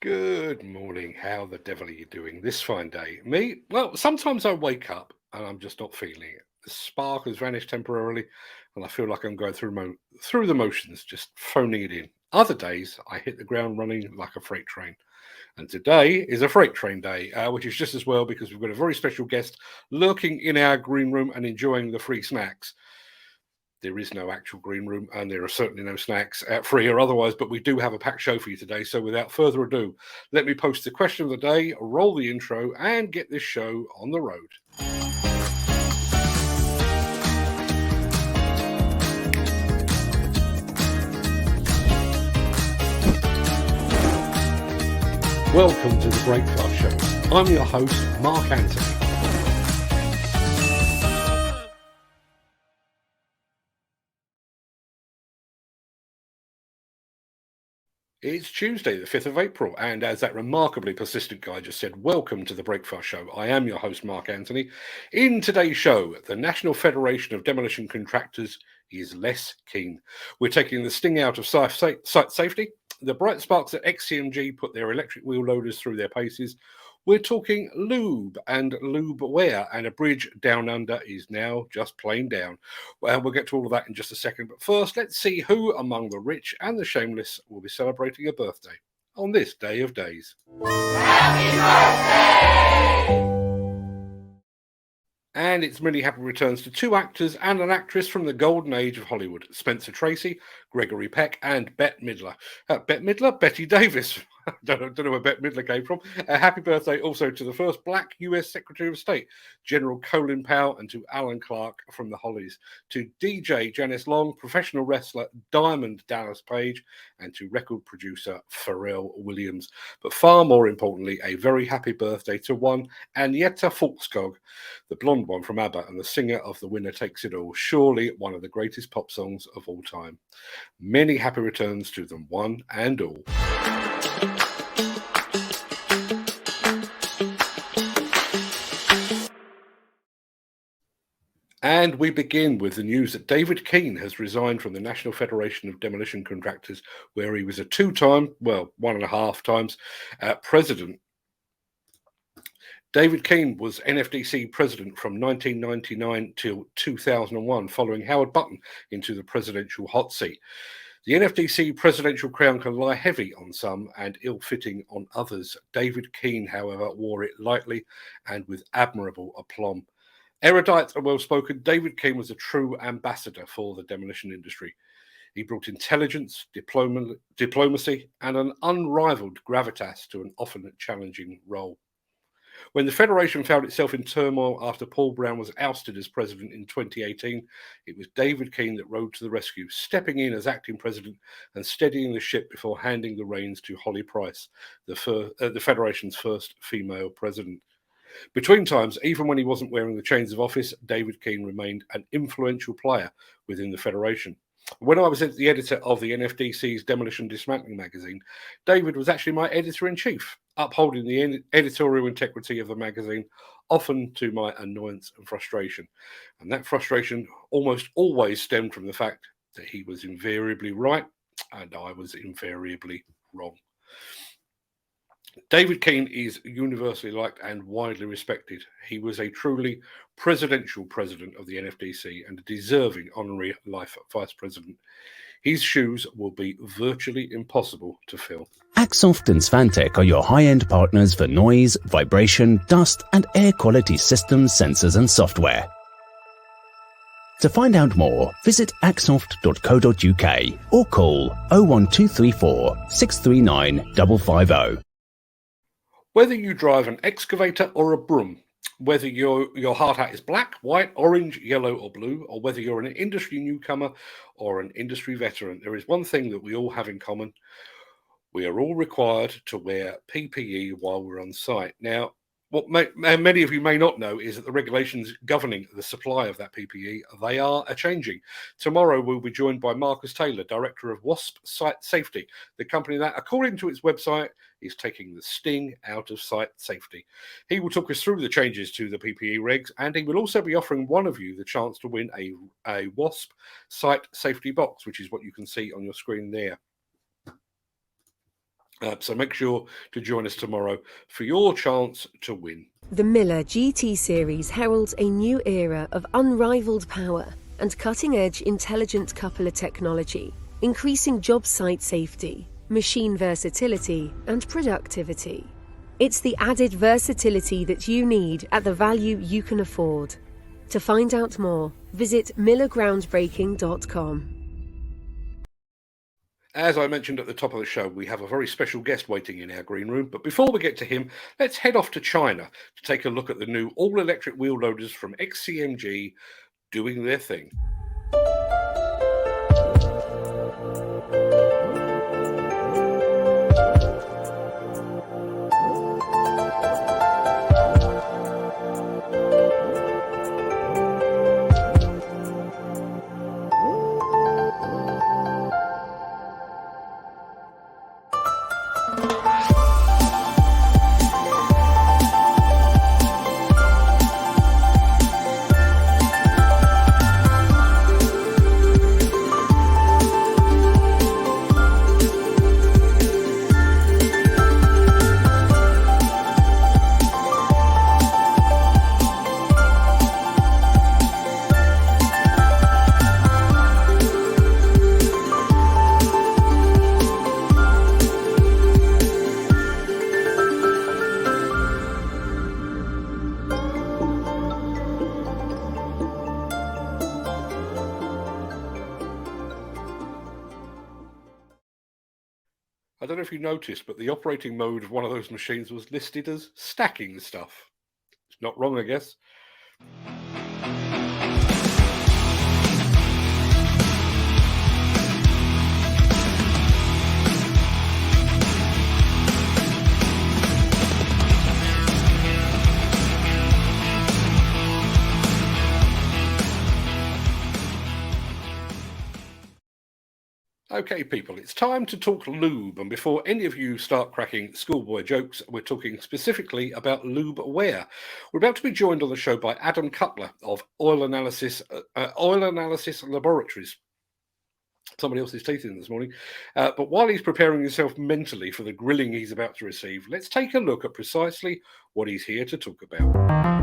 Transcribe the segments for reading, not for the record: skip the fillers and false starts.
Good morning. How the devil are you doing this fine day? Me? Well, sometimes I wake up and I'm just not feeling it. The spark has vanished temporarily, and I feel like I'm going through the motions, just phoning it in. Other days, I hit the ground running like a freight train. And today is a freight train day, which is just as well because we've got a very special guest lurking in our green room and enjoying the free snacks. There is no actual green room, and there are certainly no snacks free or otherwise, but we do have a packed show for you today. So without further ado, let me post the question of the day, roll the intro, and get this show on the road. Welcome to the Breakfast Show. I'm your host, Mark Anthony. It's Tuesday, the 5th of April, and as that remarkably persistent guy just said, welcome to the Breakfast Show. I am your host, Mark Anthony. In today's show, the National Federation of Demolition Contractors is less keen. We're taking the sting out of site safety. The bright sparks at Xcmg put their electric wheel loaders through their paces. We're talking lube and lube wear, and a bridge down under is now just plain down. Well, we'll get to all of that in just a second, but first, let's see who among the rich and the shameless will be celebrating a birthday on this day of days. Happy birthday! And it's many happy returns to two actors and an actress from the golden age of Hollywood, Spencer Tracy, Gregory Peck, and Bette Midler. Betty Davis. I don't know where Bette Midler came from. Happy birthday also to the first black US Secretary of State, General Colin Powell, and to Alan Clark from the Hollies, to DJ Janice Long, professional wrestler Diamond Dallas Page, and to record producer Pharrell Williams. But far more importantly, a very happy birthday to one Agneta Falkskog, the blonde one from ABBA and the singer of The Winner Takes It All, surely one of the greatest pop songs of all time. Many happy returns to them, one and all. And we begin with the news that David Keane has resigned from the National Federation of Demolition Contractors, where he was a two-time, well, 1.5 times, president. David Keane was NFDC president from 1999 till 2001, following Howard Button into the presidential hot seat. The NFDC presidential crown can lie heavy on some and ill-fitting on others. David Keane, however, wore it lightly and with admirable aplomb. Erudite and well-spoken, David Keane was a true ambassador for the demolition industry. He brought intelligence, diplomacy, and an unrivaled gravitas to an often challenging role. When the Federation found itself in turmoil after Paul Brown was ousted as president in 2018, it was David Keane that rode to the rescue, stepping in as acting president and steadying the ship before handing the reins to Holly Price, the Federation's first female president. Between times, even when he wasn't wearing the chains of office, David Keane remained an influential player within the Federation. When I was the editor of the NFDC's Demolition Dismantling magazine, David was actually my editor-in-chief, upholding the editorial integrity of the magazine, often to my annoyance and frustration. And that frustration almost always stemmed from the fact that he was invariably right and I was invariably wrong. David Keane is universally liked and widely respected. He was a truly presidential president of the NFDC and a deserving honorary life vice president. His shoes will be virtually impossible to fill. Axoft and Svantec are your high-end partners for noise, vibration, dust, and air quality systems, sensors, and software. To find out more, visit axoft.co.uk or call 01234 639 550. Whether you drive an excavator or a broom, whether your hard hat is black, white, orange, yellow, or blue, or whether you're an industry newcomer or an industry veteran, there is one thing that we all have in common. We are all required to wear PPE while we're on site. Now, what many of you may not know is that the regulations governing the supply of that PPE, they are changing. Tomorrow, we'll be joined by Marcus Taylor, Director of WASP Site Safety, the company that, according to its website, is taking the sting out of site safety. He will talk us through the changes to the PPE regs, and he will also be offering one of you the chance to win a WASP Site Safety box, which is what you can see on your screen there. So make sure to join us tomorrow for your chance to win. The Miller GT series heralds a new era of unrivaled power and cutting-edge intelligent coupler technology, increasing job site safety, machine versatility, and productivity. It's the added versatility that you need at the value you can afford. To find out more, visit millergroundbreaking.com. As I mentioned at the top of the show, we have a very special guest waiting in our green room. But before we get to him, let's head off to China to take a look at the new all-electric wheel loaders from Xcmg doing their thing. I don't know if you noticed, but the operating mode of one of those machines was listed as stacking stuff. It's not wrong, I guess. Okay, people, it's time to talk lube. And before any of you start cracking schoolboy jokes, we're talking specifically about lube wear. We're about to be joined on the show by Adam Cutler of Oil Analysis Laboratories. Somebody else's teeth in this morning. But while he's preparing himself mentally for the grilling he's about to receive, let's take a look at precisely what he's here to talk about.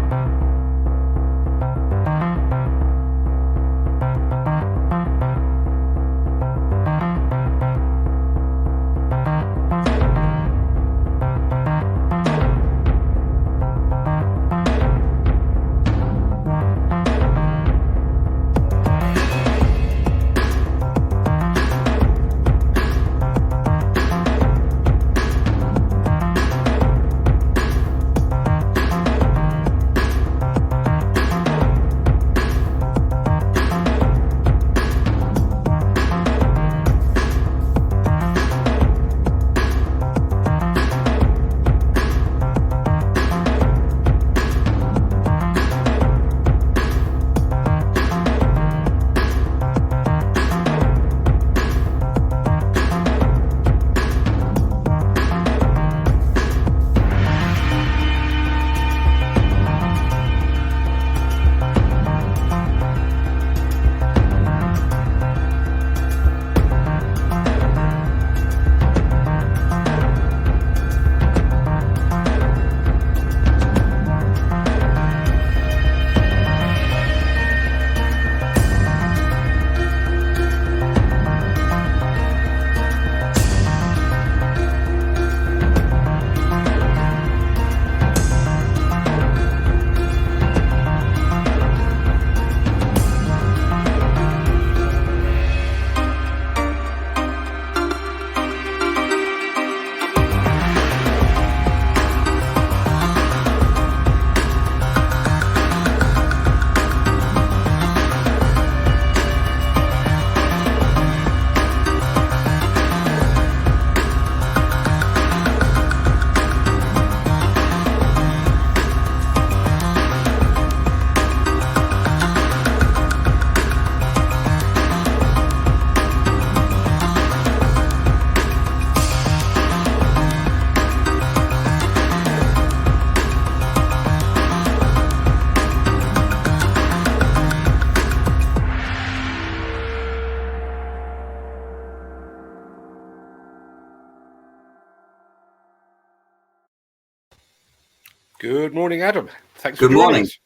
Good morning, Adam. Thanks for Good joining morning. us.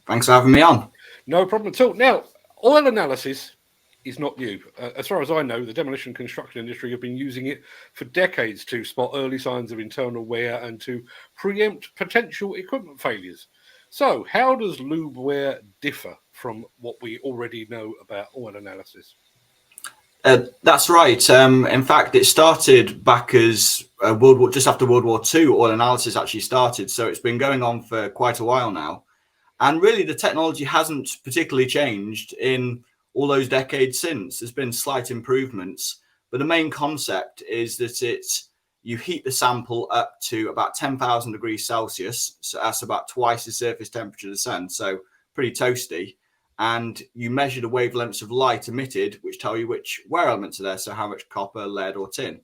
Thanks for having me on. No problem at all. Now, oil analysis is not new. As far as I know, the demolition construction industry have been using it for decades to spot early signs of internal wear and to preempt potential equipment failures. So, how does lube wear differ from what we already know about oil analysis? That's right. In fact, it started back as just after World War II. Oil analysis actually started, so it's been going on for quite a while now. And really, the technology hasn't particularly changed in all those decades since. There's been slight improvements, but the main concept is that you heat the sample up to about 10,000 degrees Celsius. So that's about twice the surface temperature of the sun. So pretty toasty. And you measure the wavelengths of light emitted, which tell you which wear elements are there. So how much copper, lead, or tin.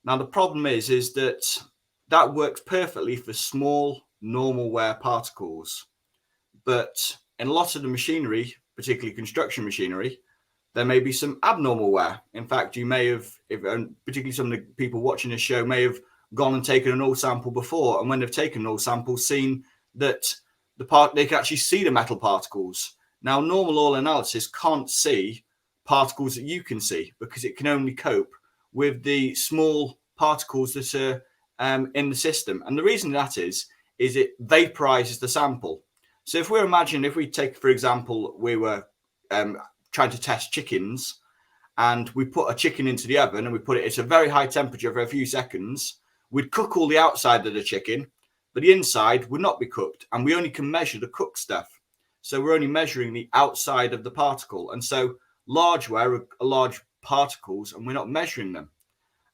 Now, the problem is that works perfectly for small, normal wear particles. But in a lot of the machinery, particularly construction machinery, there may be some abnormal wear. In fact, you may have, particularly some of the people watching this show, may have gone and taken an oil sample before, and when they've taken an oil sample, seen that they can actually see the metal particles. Now, normal oil analysis can't see particles that you can see because it can only cope with the small particles that are in the system. And the reason that is it vaporizes the sample. So if we take, for example, we were trying to test chickens and we put a chicken into the oven and we put it at a very high temperature for a few seconds, we'd cook all the outside of the chicken, but the inside would not be cooked. And we only can measure the cooked stuff. So we're only measuring the outside of the particle. And so large wear are large particles and we're not measuring them.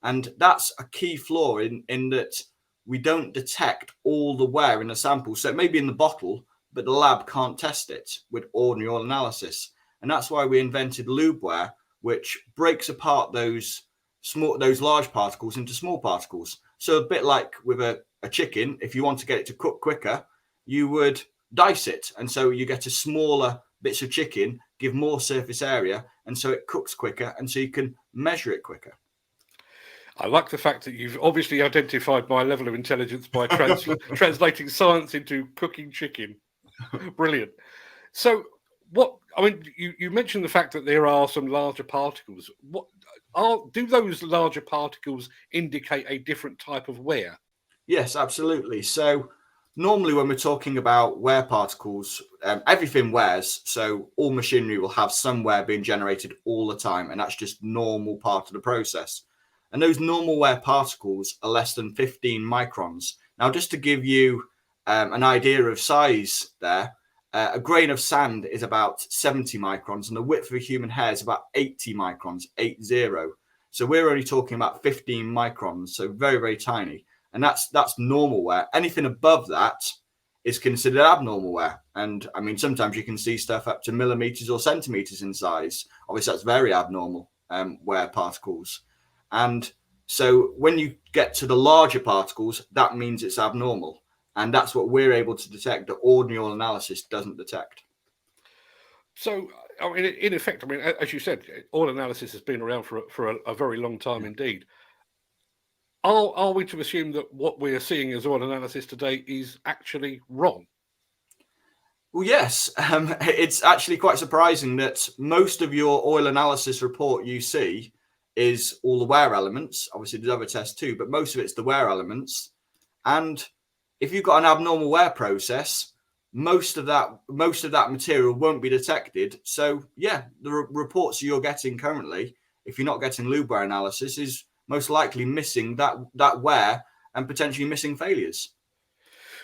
And that's a key flaw in that we don't detect all the wear in a sample. So it may be in the bottle, but the lab can't test it with ordinary oil analysis. And that's why we invented lube wear, which breaks apart those large particles into small particles. So a bit like with a chicken, if you want to get it to cook quicker, you would dice it. And so you get a smaller bits of chicken, give more surface area, and so it cooks quicker, and so you can measure it quicker. I like the fact that you've obviously identified my level of intelligence by translating science into cooking chicken. Brilliant. So, you mentioned the fact that there are some larger particles. Do those larger particles indicate a different type of wear? Yes, absolutely. So normally when we're talking about wear particles, everything wears. So all machinery will have some wear being generated all the time, and that's just normal part of the process. And those normal wear particles are less than 15 microns. Now, just to give you an idea of size there, a grain of sand is about 70 microns and the width of a human hair is about 80 microns, 80. So we're only talking about 15 microns, so very, very tiny. And that's normal wear. Anything above that is considered abnormal wear. And I mean, sometimes you can see stuff up to millimeters or centimeters in size. Obviously, that's very abnormal wear particles. And so when you get to the larger particles, that means it's abnormal. And that's what we're able to detect that ordinary oil analysis doesn't detect. So, I mean, in effect, as you said, oil analysis has been around for a very long time indeed. Are we to assume that what we're seeing as oil analysis today is actually wrong? Well, yes. It's actually quite surprising that most of your oil analysis report you see is all the wear elements. Obviously, there's other tests too, but most of it's the wear elements. And if you've got an abnormal wear process, most of that material won't be detected. So yeah, the reports you're getting currently, if you're not getting lube wear analysis, is most likely missing that wear and potentially missing failures.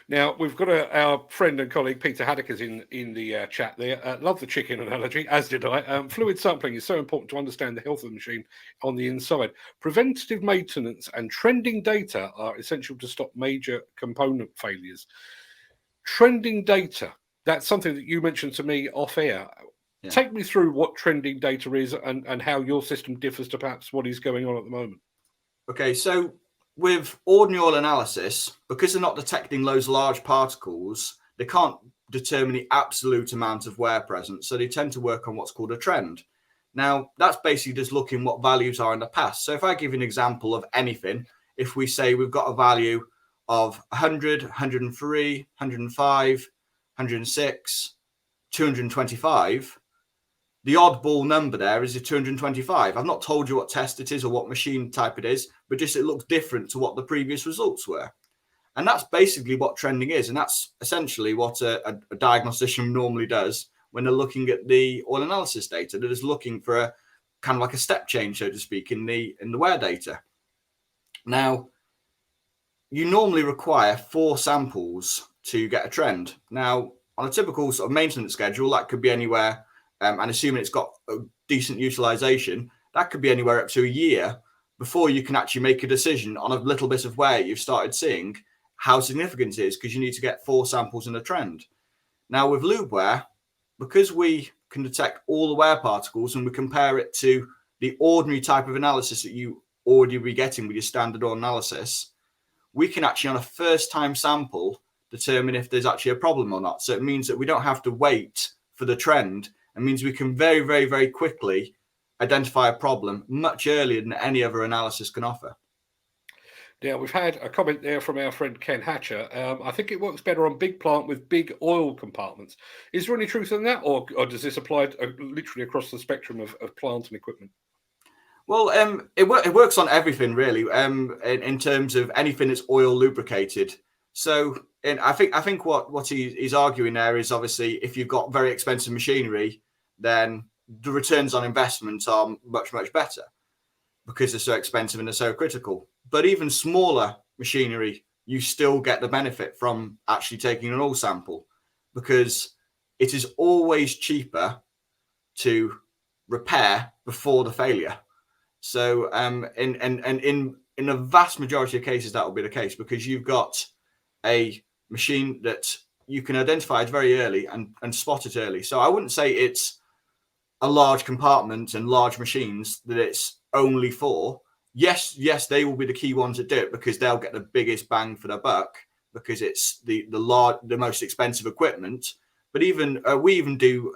Now, we've got our friend and colleague Peter Haddockers in the chat there. Love the chicken analogy, as did I. Fluid sampling is so important to understand the health of the machine on the inside. Preventative maintenance and trending data are essential to stop major component failures. Trending data, that's something that you mentioned to me off air. Yeah. Take me through what trending data is and how your system differs to perhaps what is going on at the moment. Okay, so with ordinary oil analysis, because they're not detecting those large particles, they can't determine the absolute amount of wear present. So they tend to work on what's called a trend. Now, that's basically just looking what values are in the past. So if I give you an example of anything, if we say we've got a value of 100, 103, 105, 106, 225, the oddball number there is a 225. I've not told you what test it is or what machine type it is, but just it looks different to what the previous results were. And that's basically what trending is. And that's essentially what a diagnostician normally does when they're looking at the oil analysis data. They're just looking for a kind of like a step change, so to speak, in the wear data. Now, you normally require 4 samples to get a trend. Now, on a typical sort of maintenance schedule, that could be anywhere, and assuming it's got a decent utilization, that could be anywhere up to a year before you can actually make a decision on a little bit of wear you've started seeing, how significant it is, because you need to get 4 samples in a trend. Now, with lube wear, because we can detect all the wear particles and we compare it to the ordinary type of analysis that you already be getting with your standard oil analysis, we can actually, on a first-time sample, determine if there's actually a problem or not. So it means that we don't have to wait for the trend. It means we can very, very, very quickly identify a problem much earlier than any other analysis can offer. Now, we've had a comment there from our friend Ken Hatcher. I think it works better on big plant with big oil compartments. Is there any truth in that, or does this apply literally across the spectrum of plant and equipment? Well, it works on everything really. In terms of anything that's oil lubricated. So, I think what he's arguing there is, obviously, if you've got very expensive machinery, then the returns on investment are much, much better because they're so expensive and they're so critical. But even smaller machinery, you still get the benefit from actually taking an oil sample, because it is always cheaper to repair before the failure. So in a vast majority of cases, that will be the case, because you've got a machine that you can identify it very early and spot it early. So I wouldn't say it's a large compartment and large machines that it's only for. Yes, they will be the key ones that do it, because they'll get the biggest bang for their buck, because it's the most expensive equipment. But even we even do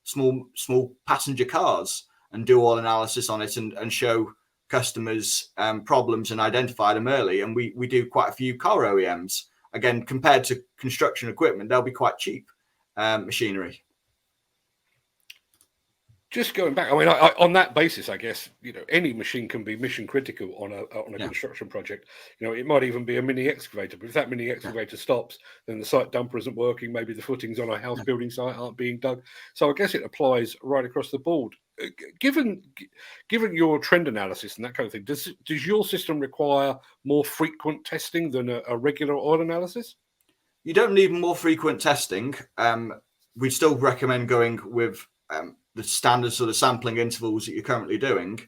small passenger cars and do oil analysis on it and show customers problems and identify them early. And we do quite a few car OEMs. Again, compared to construction equipment, they'll be quite cheap machinery. Just going back, I mean, on that basis, I guess, any machine can be mission critical on a construction project. It might even be a mini excavator, but if that mini excavator stops, then the site dumper isn't working. Maybe the footings on a house building site aren't being dug. So I guess it applies right across the board. Given your trend analysis and that kind of thing, does your system require more frequent testing than a regular oil analysis? You don't need more frequent testing. We still recommend going with the standard sort of sampling intervals that you're currently doing.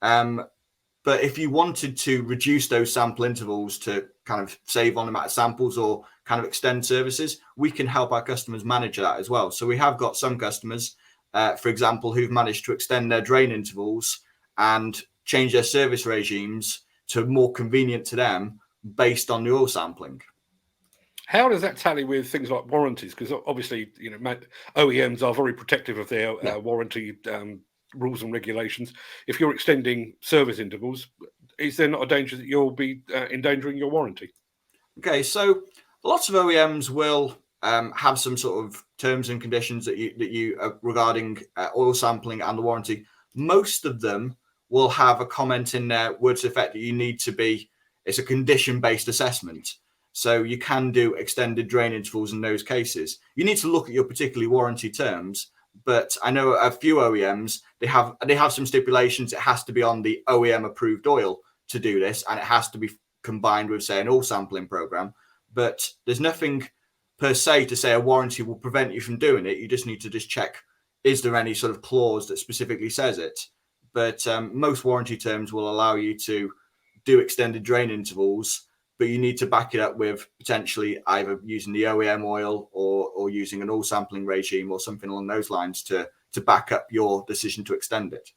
But if you wanted to reduce those sample intervals to kind of save on the amount of samples or kind of extend services, we can help our customers manage that as well. So we have got some customers, for example, who've managed to extend their drain intervals and change their service regimes to more convenient to them based on the oil sampling. How does that tally with things like warranties? Because obviously, OEMs are very protective of their warranty rules and regulations. If you're extending service intervals, is there not a danger that you'll be endangering your warranty? Okay, so lots of OEMs will have some sort of terms and conditions that you regarding oil sampling and the warranty. Most of them will have a comment in there, words to the effect that you need to be. It's a condition-based assessment. So you can do extended drain intervals in those cases. You need to look at your particular warranty terms, but I know a few OEMs, they have some stipulations. It has to be on the OEM approved oil to do this, and it has to be combined with, say, an oil sampling program. But there's nothing per se to say a warranty will prevent you from doing it. You just need to check, is there any sort of clause that specifically says it? But most warranty terms will allow you to do extended drain intervals, but you need to back it up with potentially either using the OEM oil or using an oil sampling regime or something along those lines to back up your decision to extend it.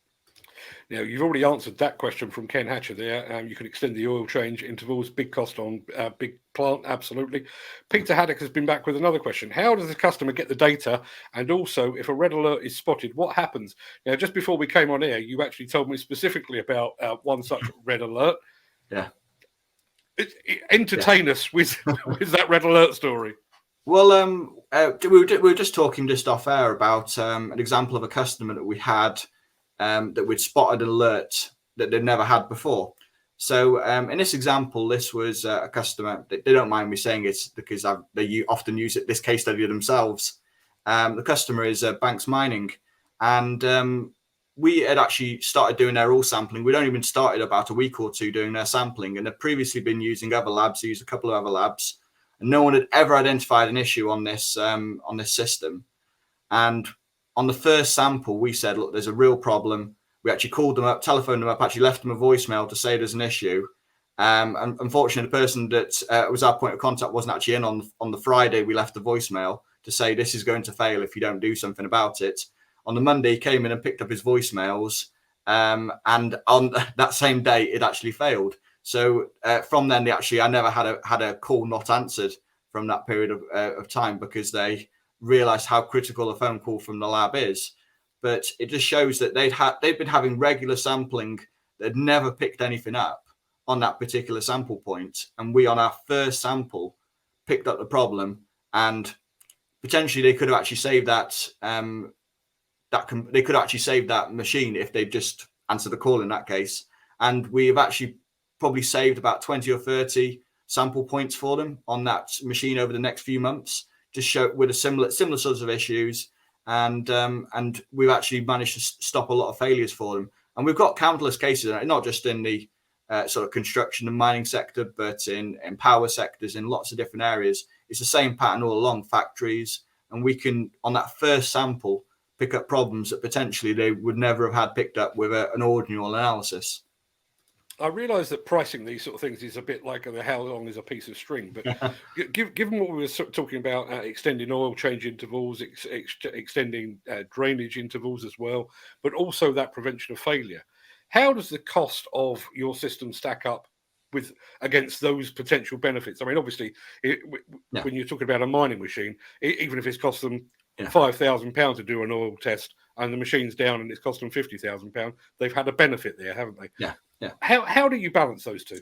Now, you've already answered that question from Ken Hatcher there. You can extend the oil change intervals, big cost on big plant, absolutely. Peter Haddock has been back with another question. How does the customer get the data? And also, if a red alert is spotted, what happens? Now, just before we came on air, you actually told me specifically about one such red alert. Yeah. Entertain us with that red alert story. Well, we were just talking just off air about an example of a customer that we had that we'd spotted an alert that they'd never had before. So in this example, this was a customer. They don't mind me saying it because they often use this case study themselves. The customer is Banks Mining, and we had actually started doing their oil sampling. We'd only been started about a week or two doing their sampling, and had previously been using other labs, used a couple of other labs, and no one had ever identified an issue on this system. And on the first sample, we said, look, there's a real problem. We actually called them up, telephoned them up, actually left them a voicemail to say there's an issue. And unfortunately, the person that was our point of contact wasn't actually in on the Friday. We left the voicemail to say this is going to fail if you don't do something about it. On the Monday, he came in and picked up his voicemails. And on that same day, it actually failed. So from then, I never had a call not answered from that period of time, because they realized how critical a phone call from the lab is. But it just shows that they've been having regular sampling. They'd never picked anything up on that particular sample point. And we, on our first sample, picked up the problem, and potentially they could have actually saved they could actually save that machine if they just answered the call in that case. And we've actually probably saved about 20 or 30 sample points for them on that machine over the next few months, just show with a similar sorts of issues. And we've actually managed to stop a lot of failures for them. And we've got countless cases, not just in the sort of construction and mining sector, but in power sectors, in lots of different areas. It's the same pattern all along, factories. And we can, on that first sample, pick up problems that potentially they would never have had picked up with an ordinary analysis. I realise that pricing these sort of things is a bit like how long is a piece of string, but given what we were talking about, extending oil change intervals, extending drainage intervals as well, but also that prevention of failure, how does the cost of your system stack up against those potential benefits? I mean, obviously, when you're talking about a mining machine, even if it's cost them £5,000 to do an oil test, and the machine's down and it's cost them £50,000, they've had a benefit there, haven't they? Yeah. How do you balance those two?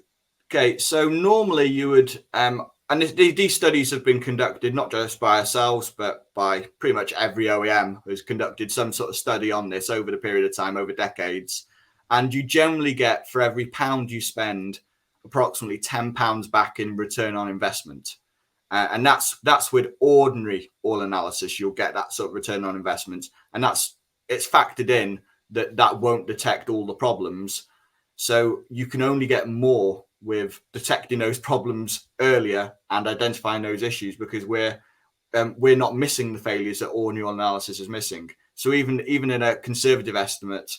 Okay, so normally you would, and these studies have been conducted not just by ourselves, but by pretty much every OEM who's conducted some sort of study on this over the period of time, over decades. And you generally get, for every pound you spend, approximately £10 back in return on investment. And that's with ordinary oil analysis. You'll get that sort of return on investment, and it's factored in that won't detect all the problems. So you can only get more with detecting those problems earlier and identifying those issues, because we're not missing the failures that ordinary oil analysis is missing. So even in a conservative estimate,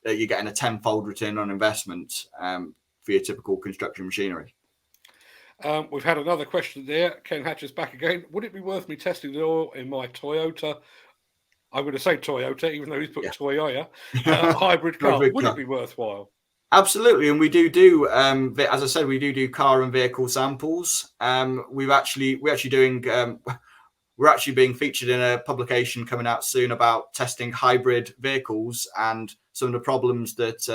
you're getting a 10-fold return on investment for your typical construction machinery. We've had another question there. Ken Hatcher's back again. Would it be worth me testing the oil in my Toyota? I'm going to say Toyota, even though he's put Toyota hybrid car. Would it be worthwhile? Absolutely, and we do as I said, we do car and vehicle samples. We're actually being featured in a publication coming out soon about testing hybrid vehicles and some of the problems that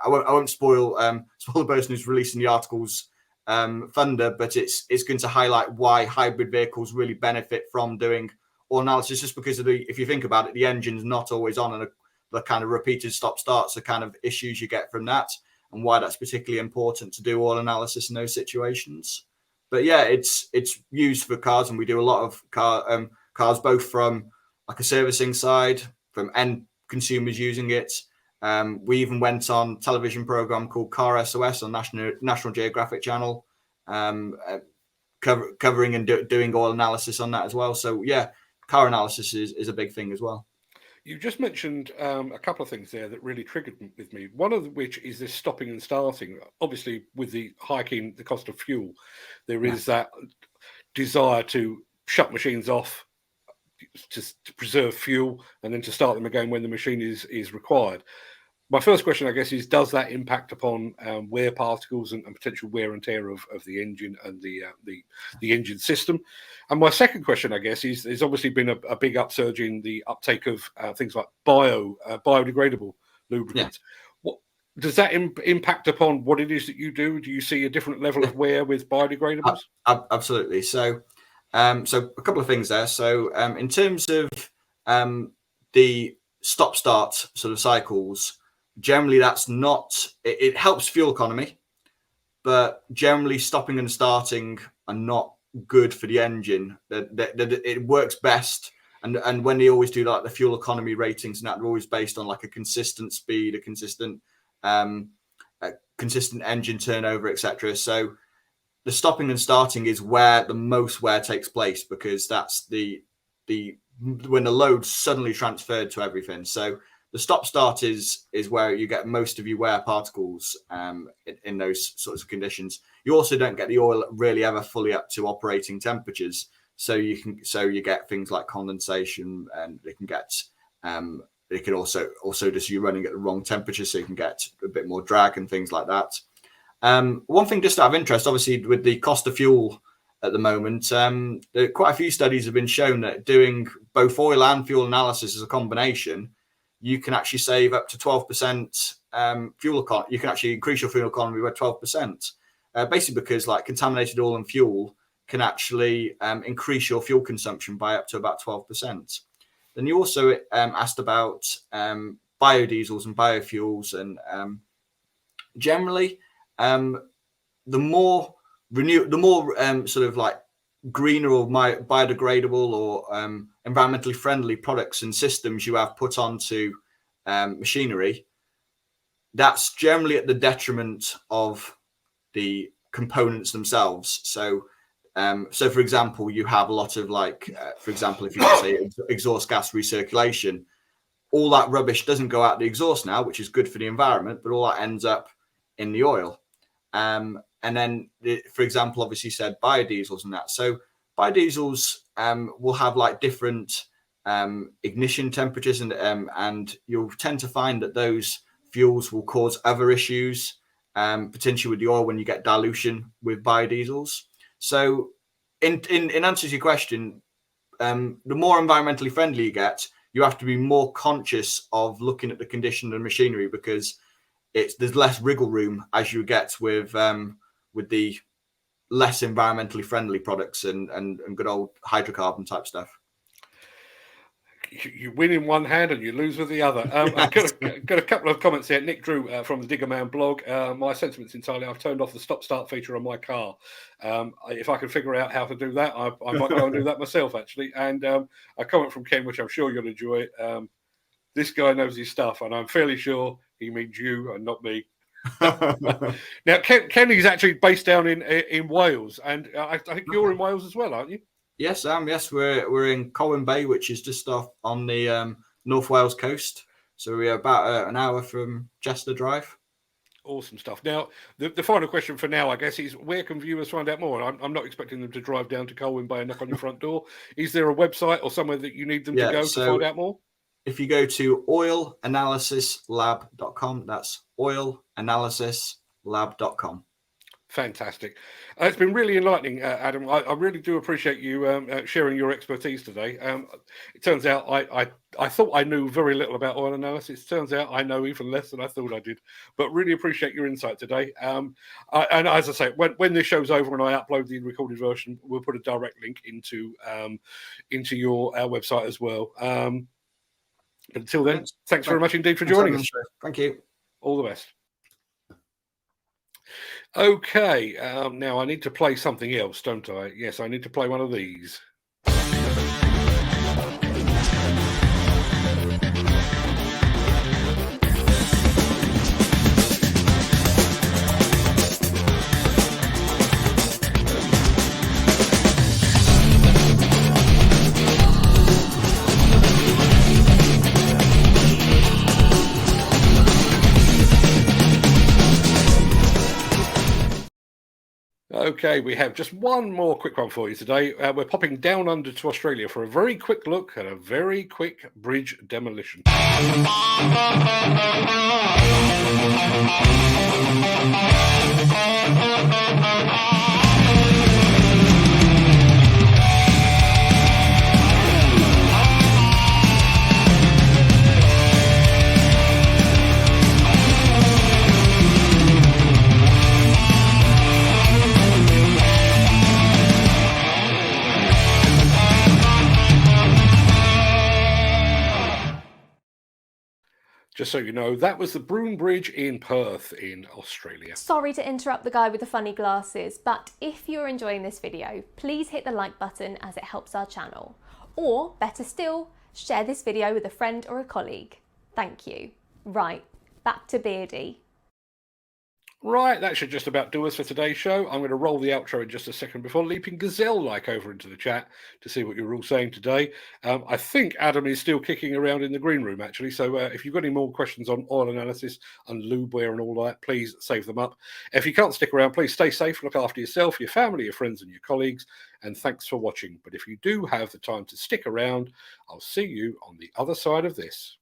I won't spoil the person who's releasing the article's thunder, but it's going to highlight why hybrid vehicles really benefit from doing oil analysis, just because if you think about it, the engine's not always on, and the kind of repeated stop-starts are kind of issues you get from that, and why that's particularly important to do oil analysis in those situations. But yeah, it's used for cars, and we do a lot of cars, both from like a servicing side, from end consumers using it. We even went on a television program called Car SOS on National Geographic Channel, covering and doing oil analysis on that as well. So yeah, car analysis is a big thing as well. You just mentioned a couple of things there that really triggered with me. One of which is this stopping and starting. Obviously, with the hiking the cost of fuel, there is that desire to shut machines off to preserve fuel, and then to start them again when the machine is required. My first question, I guess, is does that impact upon wear particles and potential wear and tear of the engine and the engine system? And my second question, I guess, is there's obviously been a big upsurge in the uptake of things like biodegradable lubricants. Does that impact upon what it is that you do? Do you see a different level of wear with biodegradables? Absolutely. So a couple of things there. So in terms of the stop-start sort of cycles, generally that's not, it helps fuel economy, but generally stopping and starting are not good for the engine. It works best. And when they always do like the fuel economy ratings, and that, they're always based on like a consistent speed, a consistent engine turnover, etc. So the stopping and starting is where the most wear takes place, because that's the when the load's suddenly transferred to everything. So the stop start is where you get most of your wear particles in those sorts of conditions. You also don't get the oil really ever fully up to operating temperatures. So you get things like condensation, and it can also just you running at the wrong temperature, so you can get a bit more drag and things like that. One thing just out of interest, obviously with the cost of fuel at the moment, quite a few studies have been shown that doing both oil and fuel analysis as a combination, you can actually save up to 12% fuel economy. You can actually increase your fuel economy by 12%, basically because like contaminated oil and fuel can actually increase your fuel consumption by up to about 12%. Then you also asked about biodiesels and biofuels, and generally, the more sort of like greener or biodegradable or environmentally friendly products and systems you have put onto machinery, that's generally at the detriment of the components themselves. So for example, you have a lot of like, for example, if you say exhaust gas recirculation, all that rubbish doesn't go out the exhaust now, which is good for the environment, but all that ends up in the oil. And then, for example, obviously said biodiesels and that. So biodiesels will have like different ignition temperatures, and you'll tend to find that those fuels will cause other issues, potentially with the oil when you get dilution with biodiesels. So in answer to your question, the more environmentally friendly you get, you have to be more conscious of looking at the condition of the machinery, because there's less wriggle room as you get with the less environmentally friendly products and good old hydrocarbon type stuff. You win in one hand and you lose with the other. I've got a couple of comments here. Nick Drew from the Digger Man blog. My sentiments entirely, I've turned off the stop-start feature on my car. If I can figure out how to do that, I might go and do that myself, actually. And a comment from Ken, which I'm sure you'll enjoy. This guy knows his stuff, and I'm fairly sure he means you and not me. Now, Kenny's actually based down in Wales, and I think you're in Wales as well, aren't you? Yes, yes, we're in Colwyn Bay, which is just off on the North Wales coast. So we're about an hour from Chester Drive. Awesome stuff. Now, the final question for now, I guess, is where can viewers find out more? I'm not expecting them to drive down to Colwyn Bay and knock on your front door. Is there a website or somewhere that you need them to go to find out more? If you go to oilanalysislab.com, that's oilanalysislab.com. Fantastic. It's been really enlightening, Adam. I really do appreciate you sharing your expertise today. It turns out I thought I knew very little about oil analysis. It turns out I know even less than I thought I did. But really appreciate your insight today. And as I say, when this show's over and I upload the recorded version, we'll put a direct link into your website as well. But until then, thanks very much indeed for joining us. Thank you. All the best. Okay, now I need to play something else, don't I? Yes, I need to play one of these. Okay, we have just one more quick one for you today. We're popping down under to Australia for a very quick look at a very quick bridge demolition. Just so you know, that was the Broom Bridge in Perth in Australia. Sorry to interrupt the guy with the funny glasses, but if you're enjoying this video, please hit the like button as it helps our channel. Or, better still, share this video with a friend or a colleague. Thank you. Right, back to Beardy. Right, that should just about do us for today's show. I'm going to roll the outro in just a second before leaping gazelle-like over into the chat to see what you're all saying today. I think Adam is still kicking around in the green room, actually. So if you've got any more questions on oil analysis and lube wear and all that, please save them up. If you can't stick around, please stay safe, look after yourself, your family, your friends and your colleagues. And thanks for watching. But if you do have the time to stick around, I'll see you on the other side of this.